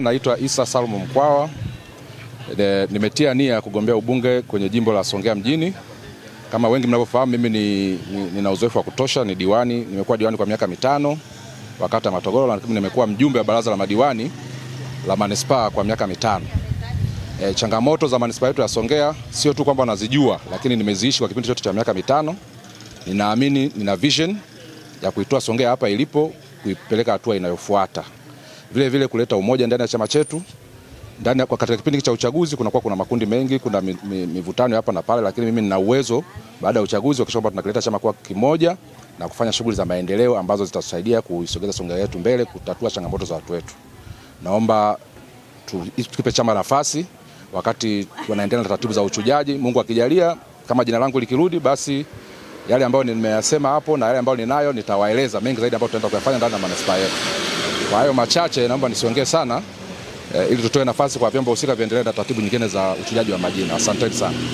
Naitwa Isa Salum Mkwawa. Nimetia nia kugombea ubunge kwenye jimbo la Songea mjini. Kama wengi mnavyofahamu, mimi nina uzoefu wa kutosha, ni diwani. Nimekuwa diwani kwa miaka 5 wakati wa Matogoro, lakini nimekuwa mjumbe wa baraza la madiwani la manispaa kwa miaka 5. Changamoto za manispaa yetu ya Songea sio tu kwamba nazijua, lakini nimeziishi kwa kipindi chote cha miaka 5. Ninaamini nina vision ya kuitoa Songea hapa ilipo, kuipeleka hatua inayofuata. Vile vile kuleta umoja ndani ya chama chetu. Katika kipindi cha uchaguzi kuna makundi mengi, kuna mivutano hapa na pale, lakini mimi nina uwezo baada ya uchaguzi kuhakikisha kwamba tunaleta chama kwa kimoja na kufanya shughuli za maendeleo ambazo zitatusaidia kuisogeza Songea yetu mbele, kutatua changamoto za watu wetu. Naomba tukipe chama nafasi wakati wanaendelea na taratibu za uchujaji. Mungu akijalia, kama jina langu likirudi, basi yale ambayo nimeyasema hapo na yale ambayo ninayo nitawaeleza mengi zaidi ambayo tutaenda kuyafanya ndani ya manispaa yetu. Kwa hayo machache naomba nisiongee sana, ili tutoe nafasi kwa vyombo husika viendelee na taratibu nyingine za uchujaji wa majina. Asante sana.